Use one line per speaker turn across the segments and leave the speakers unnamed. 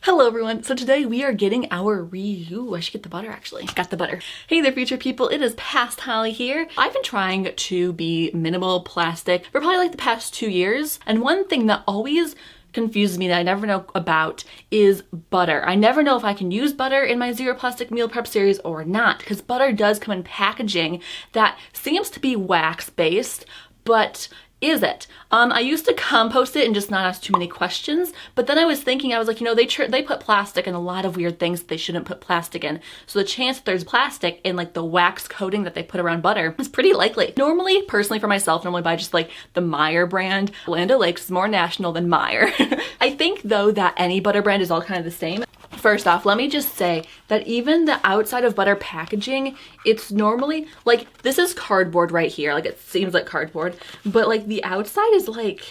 Hello everyone, so today we are getting our I should get the butter actually. Got the butter. Hey there future people, it is Past Holly here. I've been trying to be minimal plastic for probably like the past 2 years, and one thing that always confuses me that I never know about is butter. I never know if I can use butter in my Zero Plastic Meal Prep series or not, because butter does come in packaging that seems to be wax based, but is it? I used to compost it and just not ask too many questions, but then I was thinking, I was like, you know, they put plastic in a lot of weird things that they shouldn't put plastic in. So the chance that there's plastic in like the wax coating that they put around butter is pretty likely. Normally, personally for myself, normally buy just like the Meyer brand. Land O'Lakes is more national than Meyer. I think though that any butter brand is all kind of the same. First off, let me just say that even the outside of butter packaging, it's normally like, this is cardboard right here. Like it seems like cardboard, but like the outside is like,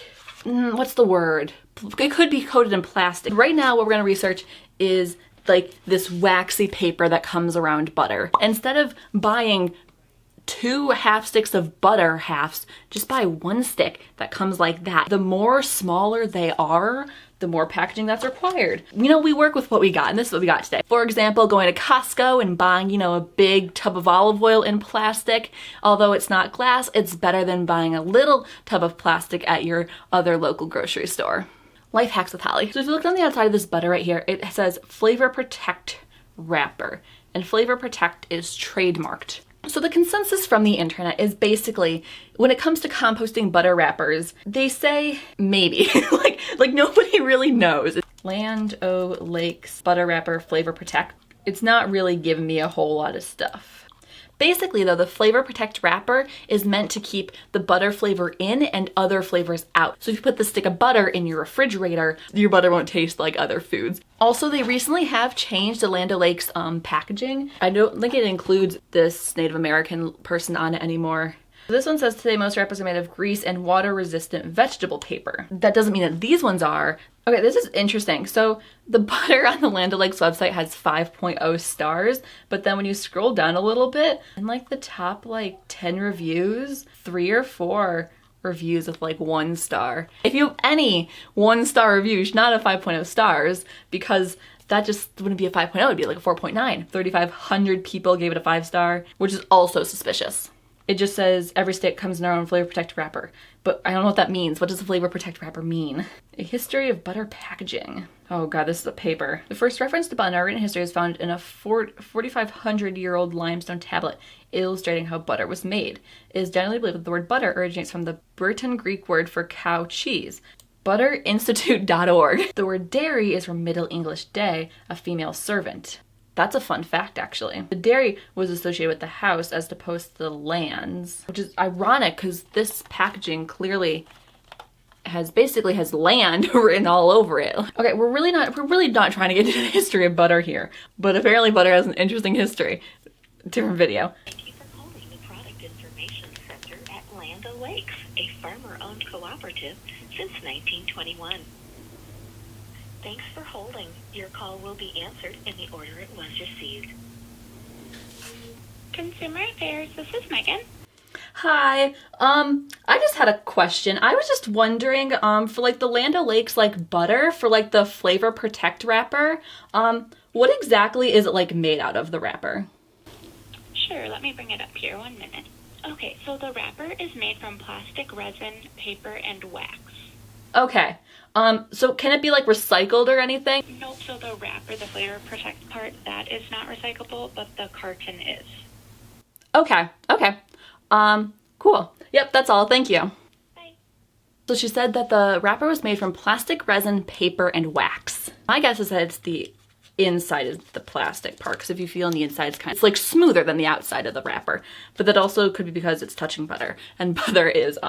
what's the word? It could be coated in plastic. Right now, what we're gonna research is like this waxy paper that comes around butter. Instead of buying 2 half sticks of butter halves, just buy 1 stick that comes like that. The more smaller they are, the more packaging that's required. You know, we work with what we got, and this is what we got today. For example, going to Costco and buying, you know, a big tub of olive oil in plastic. Although it's not glass, it's better than buying a little tub of plastic at your other local grocery store. Life hacks with Holly. So if you look on the outside of this butter right here, it says Flavor Protect wrapper, and Flavor Protect is trademarked. So the consensus from the internet is basically, when it comes to composting butter wrappers, they say maybe, like nobody really knows. Land O'Lakes butter wrapper Flavor Protect. It's not really giving me a whole lot of stuff. Basically though, the Flavor Protect wrapper is meant to keep the butter flavor in and other flavors out. So if you put the stick of butter in your refrigerator, your butter won't taste like other foods. Also, they recently have changed the Land O'Lakes packaging. I don't think it includes this Native American person on it anymore. This one says today most wrappers are made of grease and water resistant vegetable paper. That doesn't mean that these ones are. Okay, this is interesting. So the butter on the Land O'Lakes website has 5.0 stars, but then when you scroll down a little bit, in like the top like 10 reviews, 3 or 4 reviews with like 1 star. If you have any 1-star reviews, not a 5.0 stars, because that just wouldn't be a 5.0, it'd be like a 4.9. 3,500 people gave it a 5-star, which is also suspicious. It just says every stick comes in our own Flavor Protect wrapper, but I don't know what that means. What does the Flavor Protect wrapper mean? A history of butter packaging. Oh god, this is a paper. The first reference to butter in written history is found in a 4,500-year-old limestone tablet illustrating how butter was made. It is generally believed that the word butter originates from the Breton Greek word for cow cheese. Butterinstitute.org. The word dairy is from Middle English day, a female servant. That's a fun fact, actually. The dairy was associated with the house as opposed to the lands, which is ironic because this packaging clearly has land written all over it. Okay, we're really not trying to get into the history of butter here, but apparently butter has an interesting history. Different video.
Thank you for calling the Product Information Center at Land O'Lakes, a farmer-owned cooperative since 1921. Thanks for holding. Your call will be answered in the order it was received. Consumer Affairs, this is Megan.
Hi, I just had a question. I was just wondering, for like the Land O'Lakes like butter, for like the Flavor Protect wrapper, what exactly is it like made out of, the wrapper?
Sure, let me bring it up here, 1 minute. Okay, so the wrapper is made from plastic, resin, paper, and wax.
Okay. So can it be like recycled or anything?
Nope, so the wrapper, the Flavor Protect part, that is not recyclable, but the carton is.
Okay. Cool. Yep, that's all. Thank you.
Bye.
So she said that the wrapper was made from plastic, resin, paper, and wax. My guess is that it's the inside of the plastic part, because if you feel on the inside, it's like smoother than the outside of the wrapper. But that also could be because it's touching butter, and butter is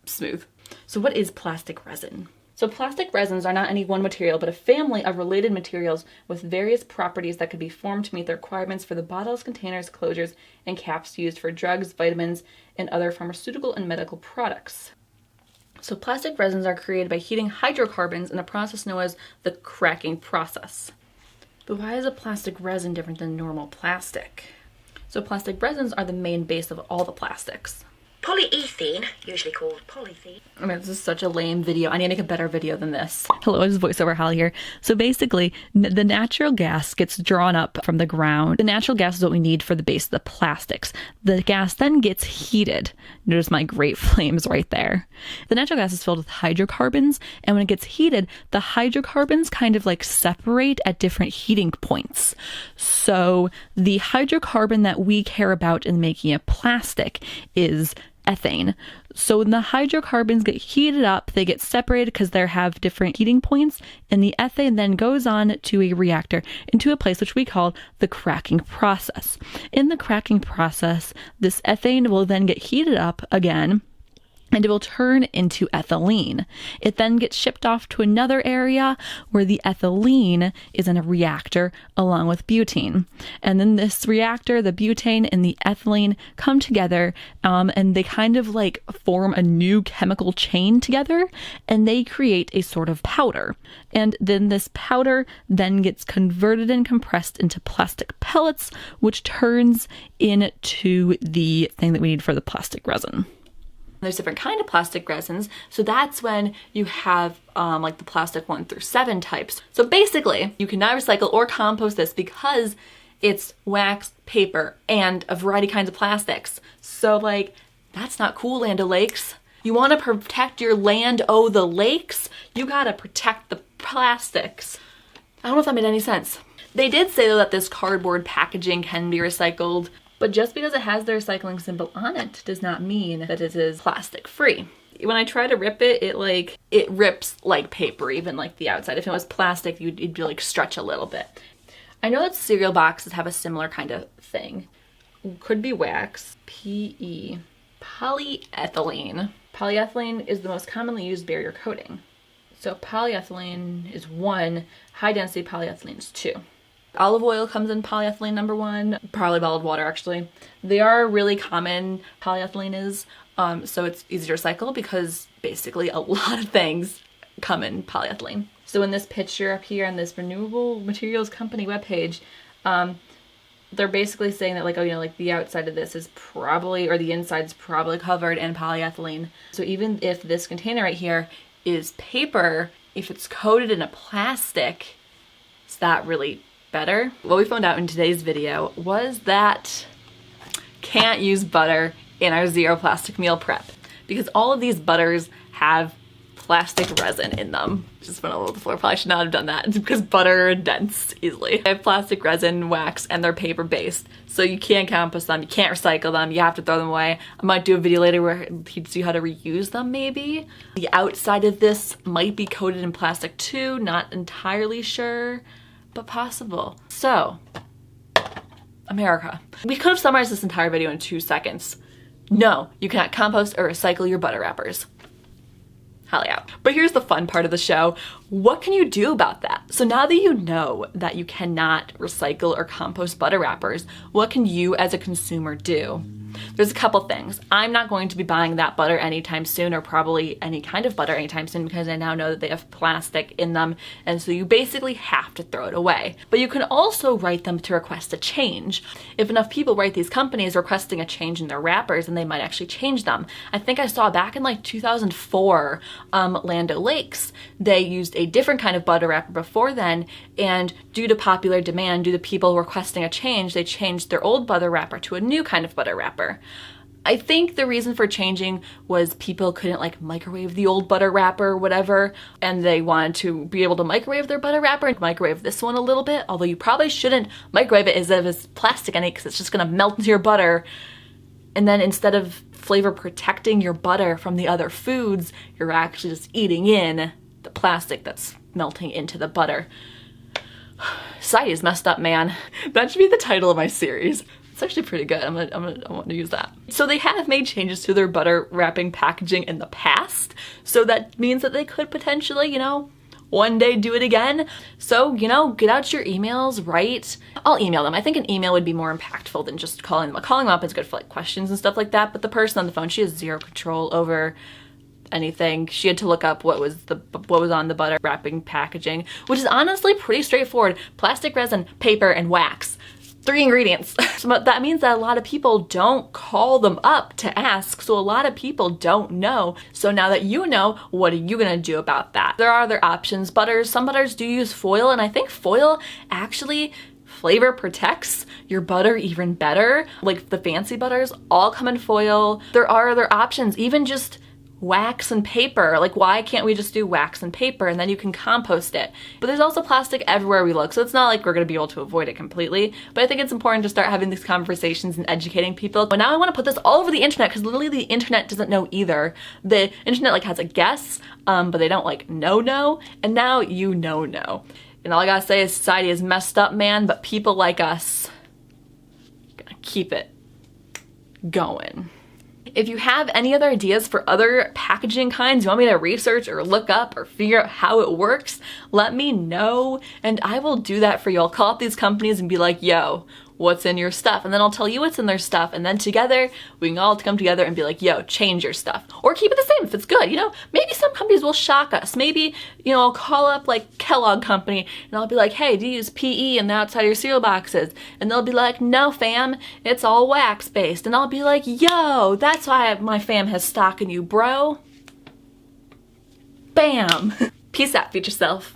smooth. So what is plastic resin? So plastic resins are not any one material, but a family of related materials with various properties that could be formed to meet the requirements for the bottles, containers, closures, and caps used for drugs, vitamins, and other pharmaceutical and medical products. So plastic resins are created by heating hydrocarbons in a process known as the cracking process. But why is a plastic resin different than normal plastic? So plastic resins are the main base of all the plastics.
Polyethylene, usually called polythene.
I mean, this is such a lame video. I need to make a better video than this. Hello, it's voiceover Holly here. So basically, the natural gas gets drawn up from the ground. The natural gas is what we need for the base of the plastics. The gas then gets heated. Notice my great flames right there. The natural gas is filled with hydrocarbons, and when it gets heated, the hydrocarbons kind of like separate at different heating points. So the hydrocarbon that we care about in making a plastic is ethane. So when the hydrocarbons get heated up, they get separated because they have different heating points, and the ethane then goes on to a reactor into a place which we call the cracking process. In the cracking process, this ethane will then get heated up again, and it will turn into ethylene. It then gets shipped off to another area where the ethylene is in a reactor along with butane. And then this reactor, the butane and the ethylene come together, and they kind of like form a new chemical chain together, and they create a sort of powder. And then this powder then gets converted and compressed into plastic pellets, which turns into the thing that we need for the plastic resin. There's different kind of plastic resins, so that's when you have like the plastic 1 through 7 types. So basically, you cannot recycle or compost this because it's wax, paper, and a variety of kinds of plastics. So like, that's not cool, Land O'Lakes. You want to protect your land, the lakes? You gotta protect the plastics. I don't know if that made any sense. They did say though that this cardboard packaging can be recycled, but just because it has the recycling symbol on it does not mean that it is plastic free. When I try to rip it, it rips like paper, even like the outside. If it was plastic, it'd be like stretch a little bit. I know that cereal boxes have a similar kind of thing. Could be wax. PE. Polyethylene. Polyethylene is the most commonly used barrier coating. So polyethylene is 1, high density polyethylene is 2. Olive oil comes in polyethylene number 1, probably bottled water actually. They are really common, polyethylene is, so it's easy to recycle because basically a lot of things come in polyethylene. So in this picture up here on this Renewable Materials Company webpage, they're basically saying that like, like the outside of this is probably, or the inside's probably covered in polyethylene. So even if this container right here is paper, if it's coated in a plastic, is that really better? What we found out in today's video was that can't use butter in our zero plastic meal prep because all of these butters have plastic resin in them. Just went all over the floor. Probably should not have done that because butter dents easily. They have plastic resin, wax, and they're paper based. So you can't compost them, you can't recycle them, you have to throw them away. I might do a video later where I teach you how to reuse them maybe. The outside of this might be coated in plastic too, not entirely sure, but possible. So, America. We could have summarized this entire video in 2 seconds. No, you cannot compost or recycle your butter wrappers. Holly out. But here's the fun part of the show. What can you do about that? So now that you know that you cannot recycle or compost butter wrappers, what can you as a consumer do? There's a couple things. I'm not going to be buying that butter anytime soon, or probably any kind of butter anytime soon, because I now know that they have plastic in them, and so you basically have to throw it away. But you can also write them to request a change. If enough people write these companies requesting a change in their wrappers, then they might actually change them. I think I saw back in like 2004, Land O'Lakes, they used a different kind of butter wrapper before then, and due to popular demand, due to people requesting a change, they changed their old butter wrapper to a new kind of butter wrapper. I think the reason for changing was people couldn't like microwave the old butter wrapper or whatever, and they wanted to be able to microwave their butter wrapper and microwave this one a little bit, although you probably shouldn't microwave it as if it's plastic in it because it's just gonna melt into your butter. And then instead of flavor protecting your butter from the other foods, you're actually just eating in the plastic that's melting into the butter. Society is messed up, man. That should be the title of my series. It's actually pretty good. I want to use that. So they have made changes to their butter wrapping packaging in the past. So that means that they could potentially, one day do it again. So, get out your emails, write. I'll email them. I think an email would be more impactful than just calling them. Calling them up is good for like questions and stuff like that. But the person on the phone, she has zero control over anything. She had to look up what was on the butter wrapping packaging, which is honestly pretty straightforward. Plastic resin, paper, and wax. 3 ingredients. But that means that a lot of people don't call them up to ask, so a lot of people don't know. So now that you know, what are you gonna do about that? There are other options. Butters, some butters do use foil, and I think foil actually flavor protects your butter even better. Like the fancy butters all come in foil. There are other options, even just wax and paper. Like, why can't we just do wax and paper and then you can compost it? But there's also plastic everywhere we look, so it's not like we're gonna be able to avoid it completely. But I think it's important to start having these conversations and educating people. But now I wanna put this all over the internet because literally the internet doesn't know either. The internet like has a guess, but they don't like know, and now you know. And all I gotta say is society is messed up, man, but people like us gonna keep it going. If you have any other ideas for other packaging kinds you want me to research or look up or figure out how it works, let me know and I will do that for you. I'll call up these companies and be like, yo, what's in your stuff? And then I'll tell you what's in their stuff, and then together we can all come together and be like, yo, change your stuff. Or keep it the same if it's good, you know? Maybe some companies will shock us. Maybe, you know, I'll call up like Kellogg Company and I'll be like, hey, do you use PE in the outside of your cereal boxes? And they'll be like, no fam, it's all wax based. And I'll be like, yo, that's why my fam has stock in you, bro. Bam. Peace out, future self.